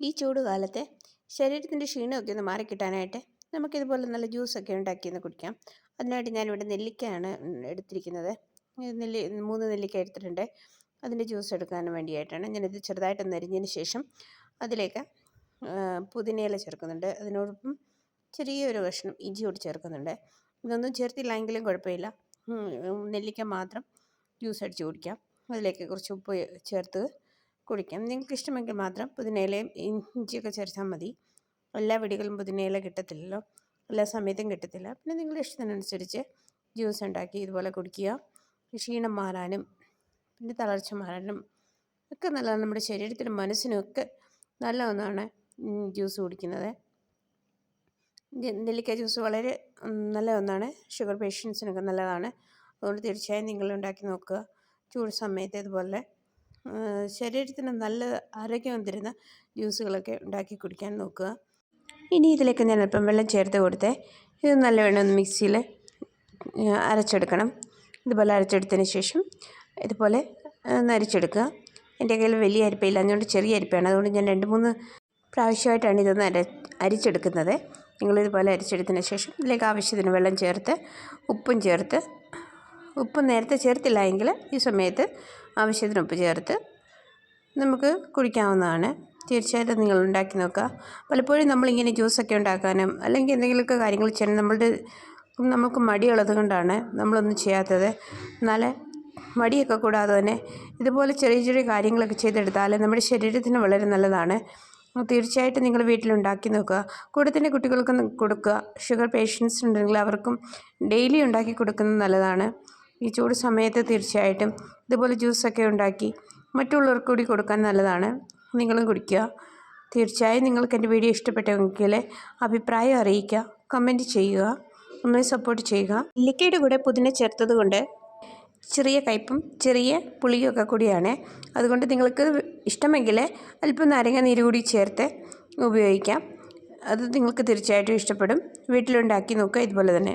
ഈ ചൂട് കാലത്തെ ശരീരത്തിൻ്റെ ക്ഷീണമൊക്കെ ഒന്ന് മാറിക്കിട്ടാനായിട്ട് നമുക്കിതുപോലെ നല്ല ജ്യൂസൊക്കെ ഉണ്ടാക്കിയൊന്ന് കുടിക്കാം. അതിനായിട്ട് ഞാനിവിടെ നെല്ലിക്കയാണ് എടുത്തിരിക്കുന്നത്. 3 നെല്ലിക്ക എടുത്തിട്ടുണ്ട്. അതിൻ്റെ ജ്യൂസ് എടുക്കാൻ വേണ്ടിയിട്ടാണ്. ഞാനിത് ചെറുതായിട്ടൊന്ന് അരിഞ്ഞതിന് ശേഷം അതിലേക്ക് പുതിനയില ചേർക്കുന്നുണ്ട്. അതിനോടൊപ്പം ചെറിയൊരു കഷ്ണം ഇഞ്ചി കൂടി ചേർക്കുന്നുണ്ട്. ഇതൊന്നും ചേർത്തില്ലെങ്കിലും കുഴപ്പമില്ല. നെല്ലിക്ക മാത്രം ജ്യൂസ് അടിച്ച് കുടിക്കാം. അതിലേക്ക് കുറച്ച് ഉപ്പ് ചേർത്ത് കുടിക്കാം. നിങ്ങൾക്ക് ഇഷ്ടമെങ്കിൽ മാത്രം പുതിനയിലയും ഇഞ്ചിയൊക്കെ ചേർത്താൽ മതി. എല്ലാ വീടുകളിലും പുതിനയില കിട്ടത്തില്ലല്ലോ, എല്ലാ സമയത്തും കിട്ടത്തില്ല. പിന്നെ നിങ്ങളുടെ ഇഷ്ടത്തിനനുസരിച്ച് ജ്യൂസ് ഉണ്ടാക്കി ഇതുപോലെ കുടിക്കുക. ക്ഷീണം മാറാനും പിന്നെ തളർച്ച മാറാനും ഒക്കെ നല്ലതാണ്. നമ്മുടെ ശരീരത്തിനും മനസ്സിനും ഒക്കെ നല്ല ഒന്നാണ് ജ്യൂസ് കുടിക്കുന്നത്. നെല്ലിക്ക ജ്യൂസ് വളരെ നല്ല ഒന്നാണ്. ഷുഗർ പേഷ്യൻസിനൊക്കെ നല്ലതാണ്. അതുകൊണ്ട് തീർച്ചയായും നിങ്ങൾ ഉണ്ടാക്കി നോക്കുക. ചൂട് സമയത്ത് ഇതുപോലെ ശരീരത്തിന് നല്ല ആരോഗ്യം തരുന്ന ജ്യൂസുകളൊക്കെ ഉണ്ടാക്കി കുടിക്കാൻ നോക്കുക. ഇനി ഇതിലേക്ക് ഞാൻ അല്പം വെള്ളം ചേർത്ത് കൊടുത്ത് ഇത് നല്ലവണ്ണം ഒന്ന് മിക്സിയിൽ അരച്ചെടുക്കണം. ഇതുപോലെ അരച്ചെടുത്തതിന് ശേഷം ഇതുപോലെ അരിച്ചെടുക്കുക. എൻ്റെ കയ്യിൽ വലിയ അരിപ്പയില്ല, അതുകൊണ്ട് ചെറിയ അരിപ്പയാണ്. അതുകൊണ്ട് ഞാൻ 2-3 പ്രാവശ്യമായിട്ടാണ് ഇതൊന്ന് അരിച്ചെടുക്കുന്നത്. നിങ്ങളിതുപോലെ അരിച്ചെടുത്തതിന് ശേഷം ഇതിലേക്ക് ആവശ്യത്തിന് വെള്ളം ചേർത്ത് ഉപ്പും ചേർത്ത്, ഉപ്പ് നേരത്തെ ചേർത്തില്ല എങ്കിൽ ഈ സമയത്ത് ആവശ്യത്തിന് ഉപ്പ് ചേർത്ത് നമുക്ക് കുടിക്കാവുന്നതാണ്. തീർച്ചയായിട്ടും നിങ്ങൾ ഉണ്ടാക്കി നോക്കുക. പലപ്പോഴും നമ്മളിങ്ങനെ ജ്യൂസൊക്കെ ഉണ്ടാക്കാനും അല്ലെങ്കിൽ എന്തെങ്കിലുമൊക്കെ കാര്യങ്ങൾ ചെയ്യാൻ നമുക്ക് മടിയുള്ളത് കൊണ്ടാണ് നമ്മളൊന്നും ചെയ്യാത്തത്. എന്നാൽ മടിയൊക്കെ കൂടാതെ തന്നെ ഇതുപോലെ ചെറിയ ചെറിയ കാര്യങ്ങളൊക്കെ ചെയ്തെടുത്താൽ നമ്മുടെ ശരീരത്തിന് വളരെ നല്ലതാണ്. തീർച്ചയായിട്ടും നിങ്ങൾ വീട്ടിലുണ്ടാക്കി നോക്കുക. കൂടെ തന്നെ കുട്ടികൾക്കും കൊടുക്കുക. ഷുഗർ പേഷ്യൻസ് ഉണ്ടെങ്കിൽ അവർക്കും ഡെയിലി ഉണ്ടാക്കി കൊടുക്കുന്നത് നല്ലതാണ്. ഈ ചൂട് സമയത്ത് തീർച്ചയായിട്ടും ഇതുപോലെ ജ്യൂസൊക്കെ ഉണ്ടാക്കി മറ്റുള്ളവർക്ക് കൂടി കൊടുക്കാൻ നല്ലതാണ്. നിങ്ങളും കുടിക്കുക. തീർച്ചയായും നിങ്ങൾക്ക് എൻ്റെ വീഡിയോ ഇഷ്ടപ്പെട്ടെങ്കിൽ അഭിപ്രായം അറിയിക്കുക, കമൻറ്റ് ചെയ്യുക, ഒന്നും സപ്പോർട്ട് ചെയ്യുക. നെല്ലിക്കയുടെ കൂടെ പുതിന ചേർത്തത് കൊണ്ട് ചെറിയ കയ്പും ചെറിയ പുളിയും ഒക്കെ കൂടിയാണ്. അതുകൊണ്ട് നിങ്ങൾക്ക് ഇഷ്ടമെങ്കിൽ അല്പം നാരങ്ങ നീര് കൂടി ചേർത്ത് ഉപയോഗിക്കാം. അത് നിങ്ങൾക്ക് തീർച്ചയായിട്ടും ഇഷ്ടപ്പെടും. വീട്ടിലുണ്ടാക്കി നോക്കുക ഇതുപോലെ തന്നെ.